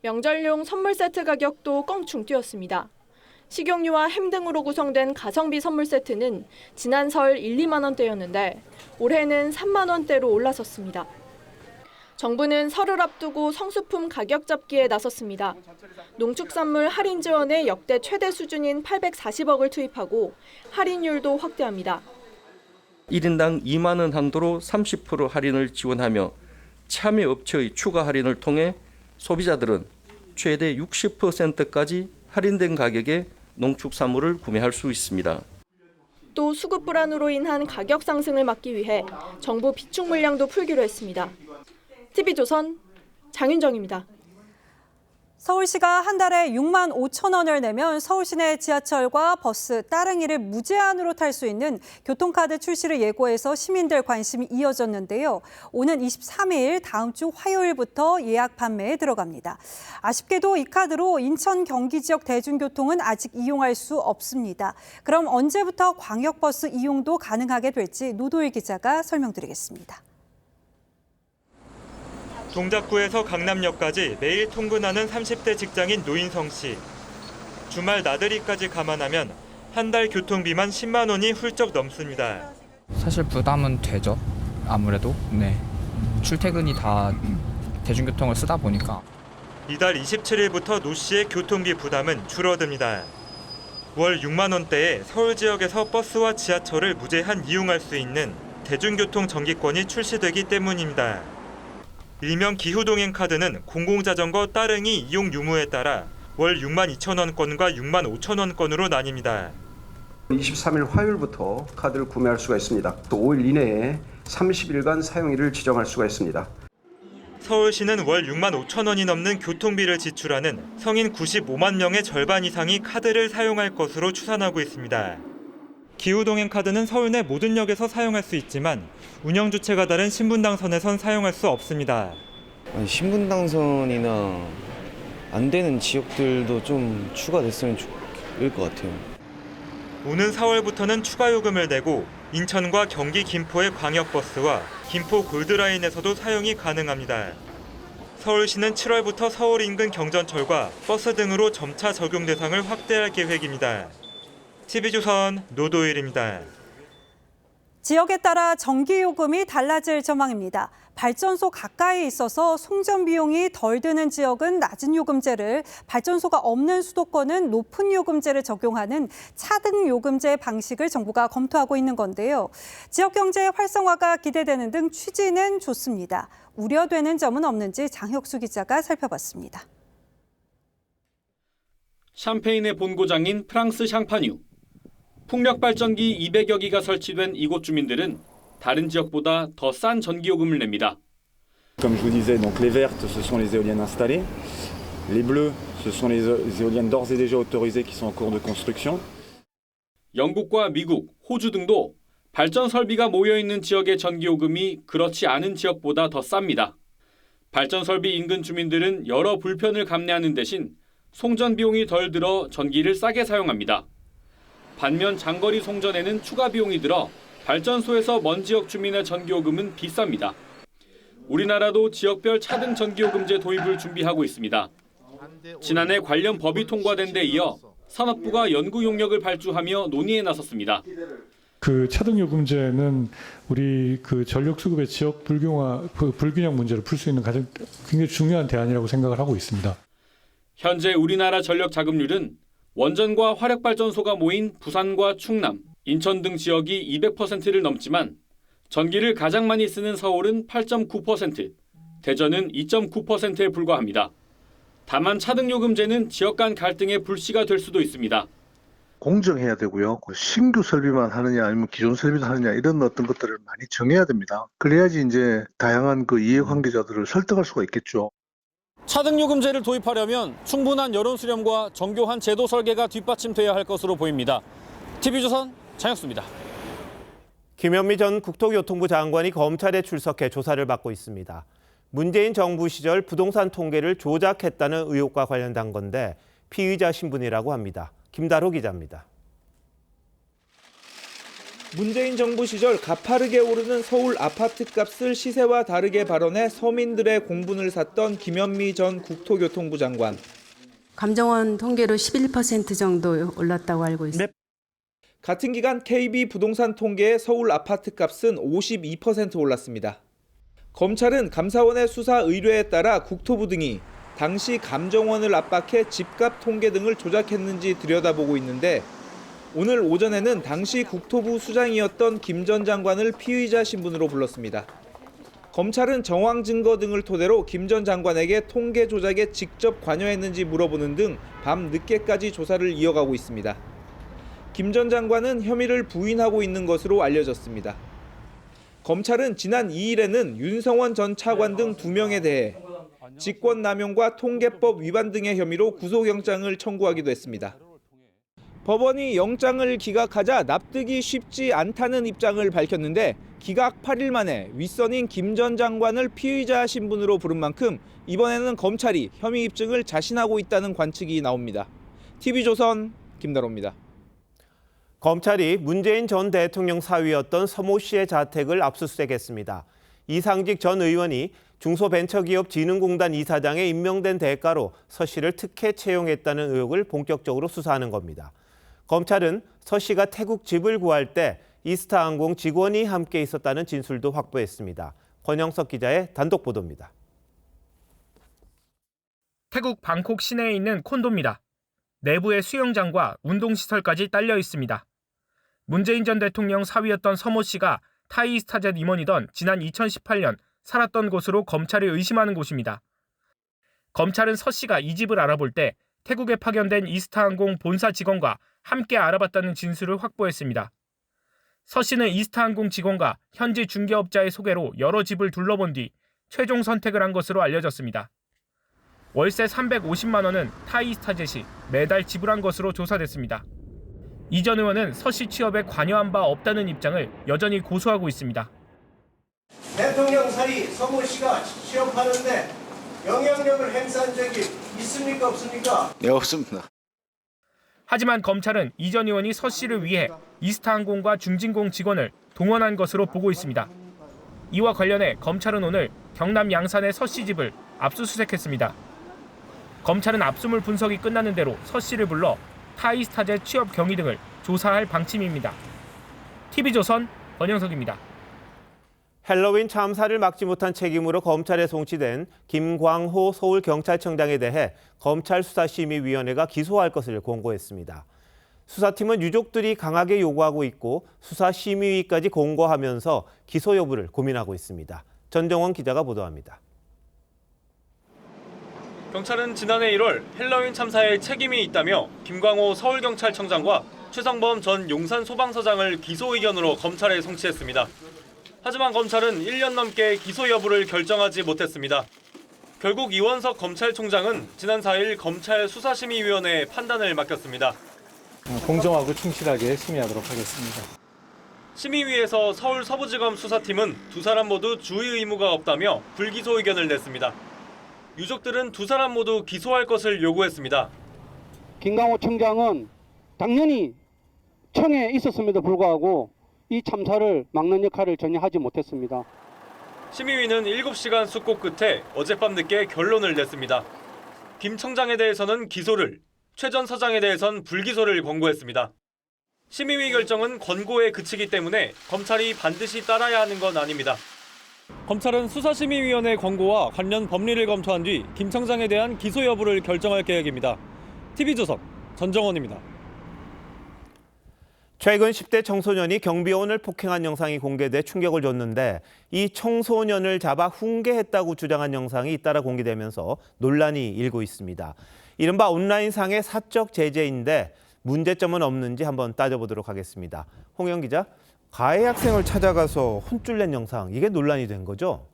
명절용 선물 세트 가격도 껑충 뛰었습니다. 식용유와 햄 등으로 구성된 가성비 선물 세트는 지난 설 1, 2만 원대였는데 올해는 3만 원대로 올라섰습니다. 정부는 설을 앞두고 성수품 가격 잡기에 나섰습니다. 농축산물 할인 지원에 역대 최대 수준인 840억을 투입하고 할인율도 확대합니다. 1인당 2만 원 한도로 30% 할인을 지원하며 참여업체의 추가 할인을 통해 소비자들은 최대 60%까지 할인된 가격에 농축산물을 구매할 수 있습니다. 또 수급 불안으로 인한 가격 상승을 막기 위해 정부 비축 물량도 풀기로 했습니다. TV조선 장윤정입니다. 서울시가 한 달에 6만 5천 원을 내면 서울 시내 지하철과 버스, 따릉이를 무제한으로 탈 수 있는 교통카드 출시를 예고해서 시민들 관심이 이어졌는데요. 오는 23일 다음 주 화요일부터 예약 판매에 들어갑니다. 아쉽게도 이 카드로 인천, 경기 지역 대중교통은 아직 이용할 수 없습니다. 그럼 언제부터 광역버스 이용도 가능하게 될지 노도일 기자가 설명드리겠습니다. 동작구에서 강남역까지 매일 통근하는 30대 직장인 노인성 씨. 주말 나들이까지 감안하면 한 달 교통비만 10만 원이 훌쩍 넘습니다. 사실 부담은 되죠. 아무래도 출퇴근이 다 대중교통을 쓰다 보니까. 이달 27일부터 노 씨의 교통비 부담은 줄어듭니다. 월 6만 원대에 서울 지역에서 버스와 지하철을 무제한 이용할 수 있는 대중교통 정기권이 출시되기 때문입니다. 일명 기후동행 카드는 공공자전거 따릉이 이용 유무에 따라 월 6만 2천 원권과 6만 5천 원권으로 나뉩니다. 23일 화요일부터 카드를 구매할 수가 있습니다. 또 5일 이내에 30일간 사용일을 지정할 수가 있습니다. 서울시는 월 6만 5천 원이 넘는 교통비를 지출하는 성인 95만 명의 절반 이상이 카드를 사용할 것으로 추산하고 있습니다. 기후동행 카드는 서울 내 모든 역에서 사용할 수 있지만 운영 주체가 다른 신분당선에선 사용할 수 없습니다. 신분당선이나 안 되는 지역들도 좀 추가됐으면 좋을 것 같아요. 오는 4월부터는 추가 요금을 내고 인천과 경기 김포의 광역버스와 김포 골드라인에서도 사용이 가능합니다. 서울시는 7월부터 서울 인근 경전철과 버스 등으로 점차 적용 대상을 확대할 계획입니다. TV조선 노도일입니다. 지역에 따라 전기요금이 달라질 전망입니다. 발전소 가까이 있어서 송전 비용이 덜 드는 지역은 낮은 요금제를, 발전소가 없는 수도권은 높은 요금제를 적용하는 차등 요금제 방식을 정부가 검토하고 있는 건데요. 지역 경제 활성화가 기대되는 등 취지는 좋습니다. 우려되는 점은 없는지 장혁수 기자가 살펴봤습니다. 샴페인의 본고장인 프랑스 샹파뉴. 풍력발전기 200여 기가 설치된 이곳 주민들은 다른 지역보다 더 싼 전기요금을 냅니다. Comme je vous disais, donc les vertes, ce sont les éoliennes installées. Les bleues, ce sont les éoliennes d'ores et déjà autorisées qui sont en cours de construction. 영국과 미국, 호주 등도 발전 설비가 모여 있는 지역의 전기요금이 그렇지 않은 지역보다 더 쌉니다. 발전 설비 인근 주민들은 여러 불편을 감내하는 대신 송전 비용이 덜 들어 전기를 싸게 사용합니다. 반면 장거리 송전에는 추가 비용이 들어 발전소에서 먼 지역 주민의 전기요금은 비쌉니다. 우리나라도 지역별 차등 전기요금제 도입을 준비하고 있습니다. 지난해 관련 법이 통과된 데 이어 산업부가 연구 용역을 발주하며 논의에 나섰습니다. 그 차등요금제는 우리 그 전력 수급의 지역 불균형 문제를 풀 수 있는 가장 굉장히 중요한 대안이라고 생각을 하고 있습니다. 현재 우리나라 전력 자급률은 원전과 화력발전소가 모인 부산과 충남, 인천 등 지역이 200%를 넘지만 전기를 가장 많이 쓰는 서울은 8.9%, 대전은 2.9%에 불과합니다. 다만 차등요금제는 지역 간 갈등의 불씨가 될 수도 있습니다. 공정해야 되고요. 신규 설비만 하느냐 아니면 기존 설비를 하느냐 이런 어떤 것들을 많이 정해야 됩니다. 그래야지 이제 다양한 그 이해관계자들을 설득할 수가 있겠죠. 차등요금제를 도입하려면 충분한 여론 수렴과 정교한 제도 설계가 뒷받침돼야 할 것으로 보입니다. TV조선 장혁수입니다. 김현미 전 국토교통부 장관이 검찰에 출석해 조사를 받고 있습니다. 문재인 정부 시절 부동산 통계를 조작했다는 의혹과 관련된 건데 피의자 신분이라고 합니다. 김다로 기자입니다. 문재인 정부 시절 가파르게 오르는 서울 아파트 값을 시세와 다르게 발언해 서민들의 공분을 샀던 김현미 전 국토교통부 장관. 감정원 통계로 11% 정도 올랐다고 알고 있습니다. 같은 기간 KB 부동산 통계의 서울 아파트 값은 52% 올랐습니다. 검찰은 감사원의 수사 의뢰에 따라 국토부 등이 당시 감정원을 압박해 집값 통계 등을 조작했는지 들여다보고 있는데 오늘 오전에는 당시 국토부 수장이었던 김 전 장관을 피의자 신분으로 불렀습니다. 검찰은 정황 증거 등을 토대로 김 전 장관에게 통계 조작에 직접 관여했는지 물어보는 등 밤 늦게까지 조사를 이어가고 있습니다. 김 전 장관은 혐의를 부인하고 있는 것으로 알려졌습니다. 검찰은 지난 2일에는 윤성원 전 차관 등 2명에 대해 직권남용과 통계법 위반 등의 혐의로 구속영장을 청구하기도 했습니다. 법원이 영장을 기각하자 납득이 쉽지 않다는 입장을 밝혔는데 기각 8일 만에 윗선인 김 전 장관을 피의자 신분으로 부른 만큼 이번에는 검찰이 혐의 입증을 자신하고 있다는 관측이 나옵니다. TV조선 김다로입니다. 검찰이 문재인 전 대통령 사위였던 서모 씨의 자택을 압수수색했습니다. 이상직 전 의원이 중소벤처기업진흥공단 이사장에 임명된 대가로 서 씨를 특혜 채용했다는 의혹을 본격적으로 수사하는 겁니다. 검찰은 서 씨가 태국 집을 구할 때 이스타항공 직원이 함께 있었다는 진술도 확보했습니다. 권영석 기자의 단독 보도입니다. 태국 방콕 시내에 있는 콘도입니다. 내부에 수영장과 운동시설까지 딸려 있습니다. 문재인 전 대통령 사위였던 서모 씨가 타이스타젯 임원이던 지난 2018년 살았던 곳으로 검찰이 의심하는 곳입니다. 검찰은 서 씨가 이 집을 알아볼 때 태국에 파견된 이스타항공 본사 직원과 함께 알아봤다는 진술을 확보했습니다. 서 씨는 이스타항공 직원과 현지 중개업자의 소개로 여러 집을 둘러본 뒤 최종 선택을 한 것으로 알려졌습니다. 월세 350만 원은 타이스타젯이 매달 지불한 것으로 조사됐습니다. 이 전 의원은 서 씨 취업에 관여한 바 없다는 입장을 여전히 고수하고 있습니다. 대통령 사위 서모 씨가 취업하는데 영향력을 행사한 적이 있습니까 없습니까? 네, 없습니다. 하지만 검찰은 이 전 의원이 서 씨를 위해 이스타항공과 중진공 직원을 동원한 것으로 보고 있습니다. 이와 관련해 검찰은 오늘 경남 양산의 서 씨 집을 압수수색했습니다. 검찰은 압수물 분석이 끝나는 대로 서 씨를 불러 타이스타젯 취업 경위 등을 조사할 방침입니다. TV조선 권영석입니다. 헬로윈 참사를 막지 못한 책임으로 검찰에 송치된 김광호 서울경찰청장에 대해 검찰수사심의위원회가 기소할 것을 공고했습니다. 수사팀은 유족들이 강하게 요구하고 있고 수사심의위까지 공고하면서 기소 여부를 고민하고 있습니다. 전정원 기자가 보도합니다. 경찰은 지난해 1월 헬로윈 참사에 책임이 있다며 김광호 서울경찰청장과 최성범 전 용산소방서장을 기소 의견으로 검찰에 송치했습니다. 하지만 검찰은 1년 넘게 기소 여부를 결정하지 못했습니다. 결국 이원석 검찰총장은 지난 4일 검찰 수사심의위원회에 판단을 맡겼습니다. 공정하고 충실하게 심의하도록 하겠습니다. 심의위에서 서울 서부지검 수사팀은 두 사람 모두 주의 의무가 없다며 불기소 의견을 냈습니다. 유족들은 두 사람 모두 기소할 것을 요구했습니다. 김광호 청장은 당연히 청에 있었음에도 불구하고 이 참사를 막는 역할을 전혀 하지 못했습니다. 심의위는 7시간 숙고 끝에 어젯밤 늦게 결론을 냈습니다. 김 청장에 대해서는 기소를, 최 전 서장에 대해선 불기소를 권고했습니다. 심의위 결정은 권고에 그치기 때문에 검찰이 반드시 따라야 하는 건 아닙니다. 검찰은 수사심의위원회 권고와 관련 법리를 검토한 뒤 김 청장에 대한 기소 여부를 결정할 계획입니다. TV조선 전정원입니다. 최근 10대 청소년이 경비원을 폭행한 영상이 공개돼 충격을 줬는데 이 청소년을 잡아 훈계했다고 주장한 영상이 잇따라 공개되면서 논란이 일고 있습니다. 이른바 온라인상의 사적 제재인데 문제점은 없는지 한번 따져보도록 하겠습니다. 홍영 기자, 가해 학생을 찾아가서 혼쭐 낸 영상, 이게 논란이 된 거죠?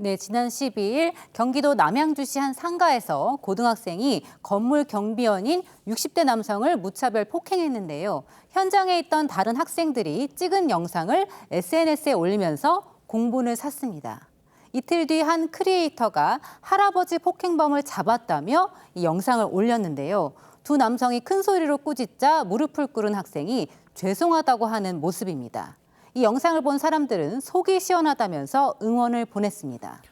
네, 지난 12일 경기도 남양주시 한 상가에서 고등학생이 건물 경비원인 60대 남성을 무차별 폭행했는데요. 현장에 있던 다른 학생들이 찍은 영상을 SNS에 올리면서 공분을 샀습니다. 이틀 뒤 한 크리에이터가 할아버지 폭행범을 잡았다며 이 영상을 올렸는데요. 두 남성이 큰 소리로 꾸짖자 무릎을 꿇은 학생이 죄송하다고 하는 모습입니다. 이 영상을 본 사람들은 속이 시원하다면서 응원을 보냈습니다.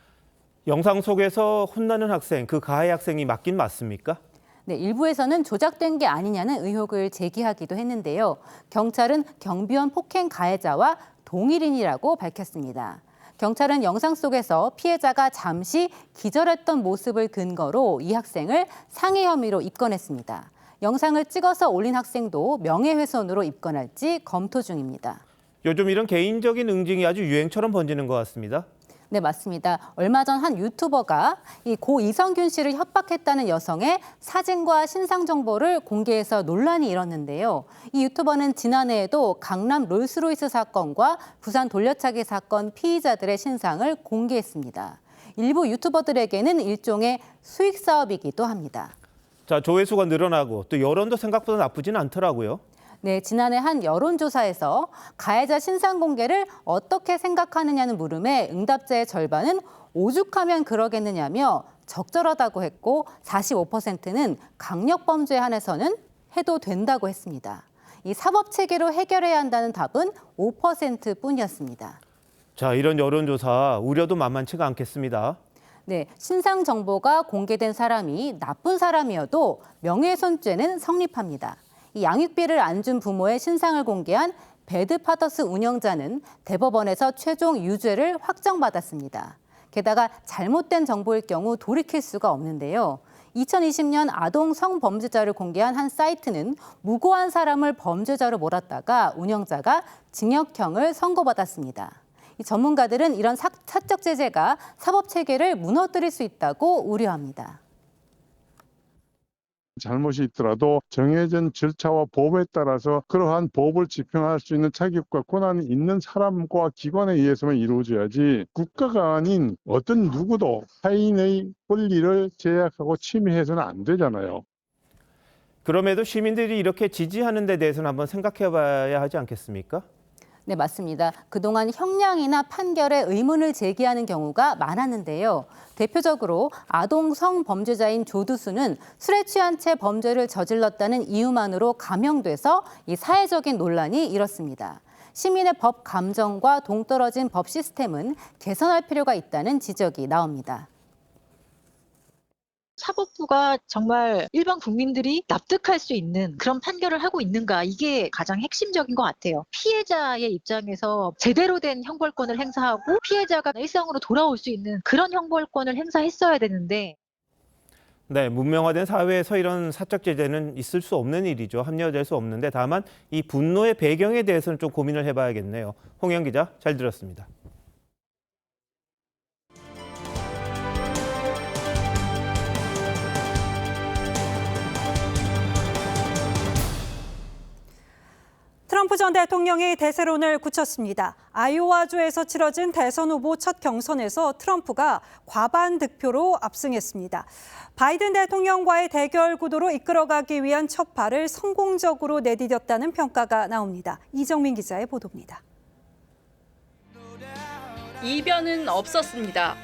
영상 속에서 혼나는 학생, 그 가해 학생이 맞긴 맞습니까? 네, 일부에서는 조작된 게 아니냐는 의혹을 제기하기도 했는데요. 경찰은 경비원 폭행 가해자와 동일인이라고 밝혔습니다. 경찰은 영상 속에서 피해자가 잠시 기절했던 모습을 근거로 이 학생을 상해 혐의로 입건했습니다. 영상을 찍어서 올린 학생도 명예훼손으로 입건할지 검토 중입니다. 요즘 이런 개인적인 응징이 아주 유행처럼 번지는 것 같습니다. 네, 맞습니다. 얼마 전 한 유튜버가 이 고 이성균 씨를 협박했다는 여성의 사진과 신상 정보를 공개해서 논란이 일었는데요. 이 유튜버는 지난해에도 강남 롤스로이스 사건과 부산 돌려차기 사건 피의자들의 신상을 공개했습니다. 일부 유튜버들에게는 일종의 수익 사업이기도 합니다. 자, 조회수가 늘어나고 또 여론도 생각보다 나쁘진 않더라고요. 네, 지난해 한 여론조사에서 가해자 신상 공개를 어떻게 생각하느냐는 물음에 응답자의 절반은 오죽하면 그러겠느냐며 적절하다고 했고 45%는 강력범죄에 한해서는 해도 된다고 했습니다. 이 사법체계로 해결해야 한다는 답은 5%뿐이었습니다. 자, 이런 여론조사 우려도 만만치가 않겠습니다. 네, 신상 정보가 공개된 사람이 나쁜 사람이어도 명예훼손죄는 성립합니다. 이 양육비를 안 준 부모의 신상을 공개한 배드파더스 운영자는 대법원에서 최종 유죄를 확정받았습니다. 게다가 잘못된 정보일 경우 돌이킬 수가 없는데요. 2020년 아동 성범죄자를 공개한 한 사이트는 무고한 사람을 범죄자로 몰았다가 운영자가 징역형을 선고받았습니다. 이 전문가들은 이런 사적 제재가 사법체계를 무너뜨릴 수 있다고 우려합니다. 잘못이 있더라도 정해진 절차와 법에 따라서 그러한 법을 집행할 수 있는 자격과 권한이 있는 사람과 기관에 의해서만 이루어져야지 국가가 아닌 어떤 누구도 타인의 권리를 제약하고 침해해서는 안 되잖아요. 그럼에도 시민들이 이렇게 지지하는 데 대해서는 한번 생각해 봐야 하지 않겠습니까? 네, 맞습니다. 그동안 형량이나 판결에 의문을 제기하는 경우가 많았는데요. 대표적으로 아동 성범죄자인 조두수는 술에 취한 채 범죄를 저질렀다는 이유만으로 감형돼서 이 사회적인 논란이 일었습니다. 시민의 법 감정과 동떨어진 법 시스템은 개선할 필요가 있다는 지적이 나옵니다. 사법부가 정말 일반 국민들이 납득할 수 있는 그런 판결을 하고 있는가, 이게 가장 핵심적인 것 같아요. 피해자의 입장에서 제대로 된 형벌권을 행사하고 피해자가 일상으로 돌아올 수 있는 그런 형벌권을 행사했어야 되는데. 네, 문명화된 사회에서 이런 사적 제재는 있을 수 없는 일이죠. 합리화될 수 없는데 다만 이 분노의 배경에 대해서는 좀 고민을 해봐야겠네요. 홍영 기자, 잘 들었습니다. 트럼프 전 대통령이 대세론을 굳혔습니다. 아이오와주에서 치러진 대선 후보 첫 경선에서 트럼프가 과반 득표로 압승했습니다. 바이든 대통령과의 대결 구도로 이끌어가기 위한 첫 발을 성공적으로 내디뎠다는 평가가 나옵니다. 이정민 기자의 보도입니다. 이변은 없었습니다.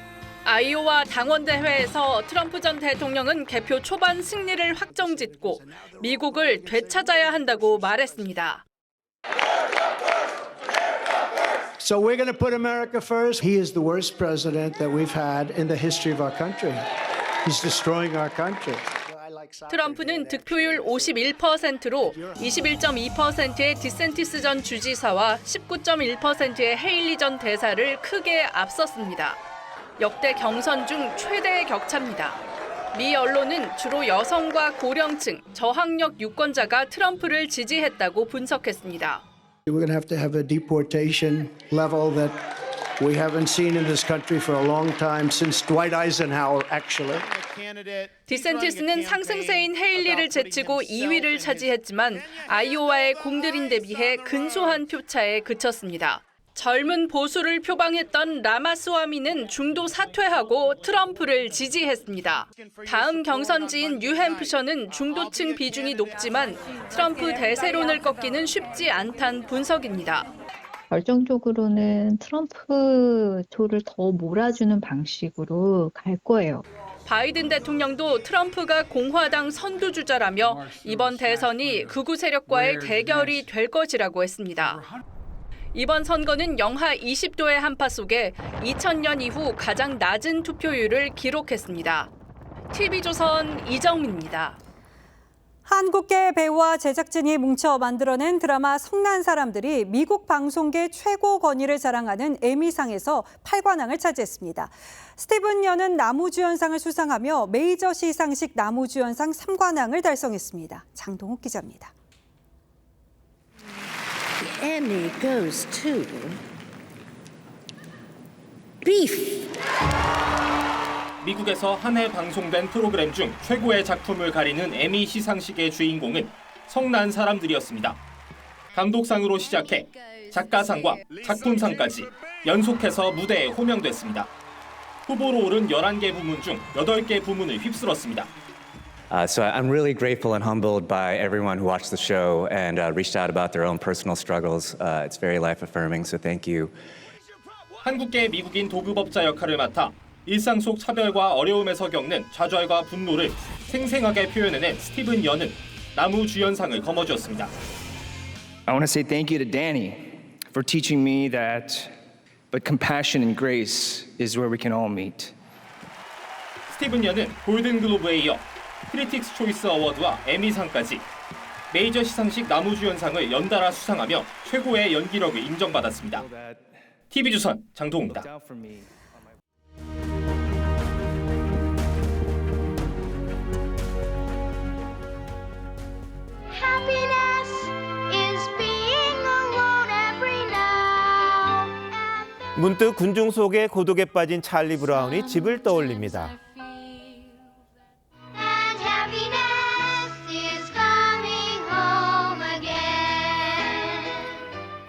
아이오와 당원대회에서 트럼프 전 대통령은 개표 초반 승리를 확정짓고 미국을 되찾아야 한다고 말했습니다. So we're going to put America first. He is the worst president that we've had in the history of our country. He's destroying our country. 트럼프는 득표율 51%로 21.2%의 디센티스 전 주지사와 19.1%의 헤일리 전 대사를 크게 앞섰습니다. 역대 경선 중 최대의 격차입니다. 미 언론은 주로 여성과 고령층, 저학력 유권자가 트럼프를 지지했다고 분석했습니다. We're going to have a deportation level that we haven't seen in this country for a long time since Dwight Eisenhower, actually. 디센티스는 상승세인 헤일리를 제치고 2위를 차지했지만 아이오와의 공들인데 비해 근소한 표차에 그쳤습니다. 젊은 보수를 표방했던 라마스와미는 중도 사퇴하고 트럼프를 지지했습니다. 다음 경선지인 뉴햄프셔는 중도층 비중이 높지만 트럼프 대세론을 꺾기는 쉽지 않다는 분석입니다. 결정적으로는 트럼프 쪽을 더 몰아주는 방식으로 갈 거예요. 바이든 대통령도 트럼프가 공화당 선두주자라며 이번 대선이 극우 세력과의 대결이 될 것이라고 했습니다. 이번 선거는 영하 20도의 한파 속에 2000년 이후 가장 낮은 투표율을 기록했습니다. TV조선 이정민입니다. 한국계 배우와 제작진이 뭉쳐 만들어낸 드라마 성난 사람들이 미국 방송계 최고 권위를 자랑하는 에미상에서 8관왕을 차지했습니다. 스티븐 연은 나무주연상을 수상하며 메이저 시상식 나무주연상 3관왕을 달성했습니다. 장동욱 기자입니다. The Emmy goes to Beef. 미국에서 한 해 방송된 프로그램 중 최고의 작품을 가리는 에미 시상식의 주인공은 성난 사람들이었습니다. 감독상으로 시작해 작가상과 작품상까지 연속해서 무대에 호명됐습니다. 후보로 오른 11개 부문 중 8개 부문을 휩쓸었습니다. So I'm really grateful and humbled by everyone who watched the show and reached out about their own personal struggles. It's very life-affirming, so thank you. 한국계 미국인 도급업자 역할을 맡아 일상 속 차별과 어려움에서 겪는 좌절과 분노를 생생하게 표현해낸 스티븐 연은 나무주연상을 거머쥐었습니다. I want to say thank you to Danny for teaching me that but compassion and grace is where we can all meet. 스티븐 연은 골든글로브에 이어 크리틱스 초이스 어워드와 에미상까지 메이저 시상식 나무주연상을 연달아 수상하며 최고의 연기력을 인정받았습니다. TV조선 장동우입니다. 문득 군중 속에 고독에 빠진 찰리 브라운이 집을 떠올립니다.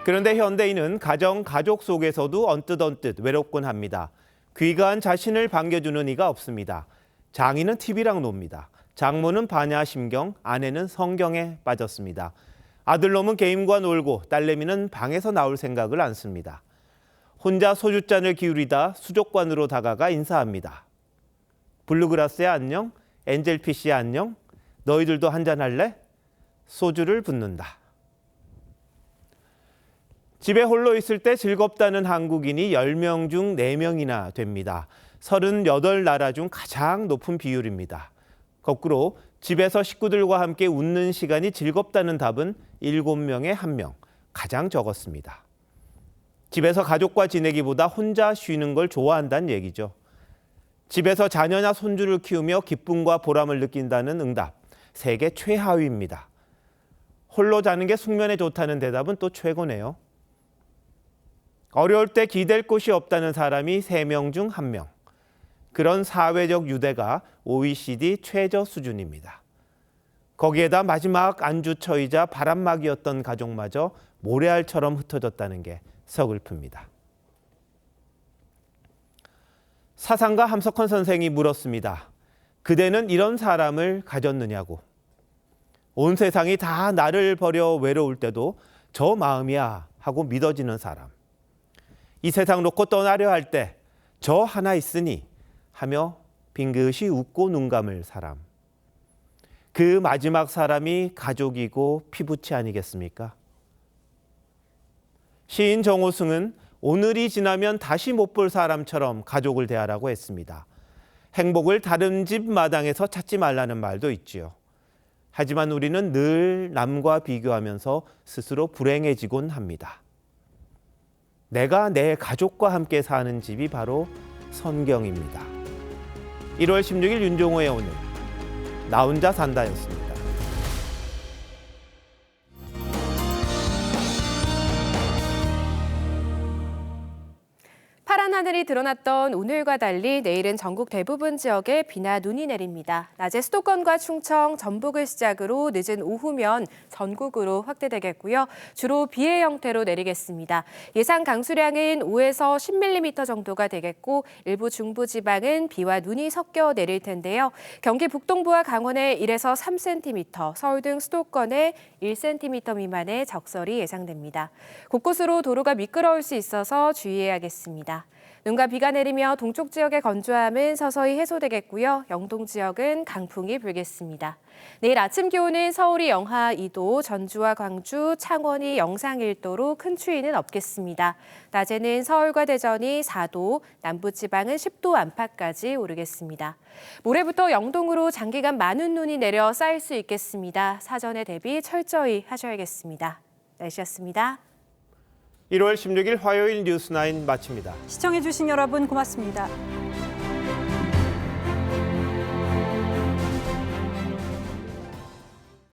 그런데 현대인은 가족 속에서도 언뜻 외롭곤 합니다. 귀가한 자신을 반겨주는 이가 없습니다. 장인은 TV랑 놉니다. 장모는 반야심경, 아내는 성경에 빠졌습니다. 아들놈은 게임과 놀고 딸내미는 방에서 나올 생각을 안 씁니다. 혼자 소주잔을 기울이다 수족관으로 다가가 인사합니다. 블루그라스야 안녕, 엔젤피쉬야 안녕, 너희들도 한잔할래? 소주를 붓는다. 집에 홀로 있을 때 즐겁다는 한국인이 10명 중 4명이나 됩니다. 38나라 중 가장 높은 비율입니다. 거꾸로 집에서 식구들과 함께 웃는 시간이 즐겁다는 답은 7명에 1명, 가장 적었습니다. 집에서 가족과 지내기보다 혼자 쉬는 걸 좋아한다는 얘기죠. 집에서 자녀나 손주를 키우며 기쁨과 보람을 느낀다는 응답, 세계 최하위입니다. 홀로 자는 게 숙면에 좋다는 대답은 또 최고네요. 어려울 때 기댈 곳이 없다는 사람이 3명 중 1명. 그런 사회적 유대가 OECD 최저 수준입니다. 거기에다 마지막 안주처이자 바람막이였던 가족마저 모래알처럼 흩어졌다는 게 서글픕니다. 사상가 함석헌 선생이 물었습니다. 그대는 이런 사람을 가졌느냐고. 온 세상이 다 나를 버려 외로울 때도 저 마음이야 하고 믿어지는 사람. 이 세상 놓고 떠나려 할 때 저 하나 있으니 하며 빙긋이 웃고 눈 감을 사람. 그 마지막 사람이 가족이고 피부치 아니겠습니까? 시인 정호승은 오늘이 지나면 다시 못 볼 사람처럼 가족을 대하라고 했습니다. 행복을 다른 집 마당에서 찾지 말라는 말도 있지요. 하지만 우리는 늘 남과 비교하면서 스스로 불행해지곤 합니다. 내가 내 가족과 함께 사는 집이 바로 선경입니다. 1월 16일 윤종호의 오늘, 나 혼자 산다였습니다. 파란 하늘이 드러났던 오늘과 달리 내일은 전국 대부분 지역에 비나 눈이 내립니다. 낮에 수도권과 충청, 전북을 시작으로 늦은 오후면 전국으로 확대되겠고요. 주로 비의 형태로 내리겠습니다. 예상 강수량은 5에서 10mm 정도가 되겠고 일부 중부 지방은 비와 눈이 섞여 내릴 텐데요. 경기 북동부와 강원에 1에서 3cm, 서울 등 수도권에 1cm 미만의 적설이 예상됩니다. 곳곳으로 도로가 미끄러울 수 있어서 주의해야겠습니다. 눈과 비가 내리며 동쪽 지역의 건조함은 서서히 해소되겠고요. 영동 지역은 강풍이 불겠습니다. 내일 아침 기온은 서울이 영하 2도, 전주와 광주, 창원이 영상 1도로 큰 추위는 없겠습니다. 낮에는 서울과 대전이 4도, 남부지방은 10도 안팎까지 오르겠습니다. 모레부터 영동으로 장기간 많은 눈이 내려 쌓일 수 있겠습니다. 사전에 대비 철저히 하셔야겠습니다. 날씨였습니다. 1월 16일 화요일 뉴스9 마칩니다. 시청해주신 여러분 고맙습니다.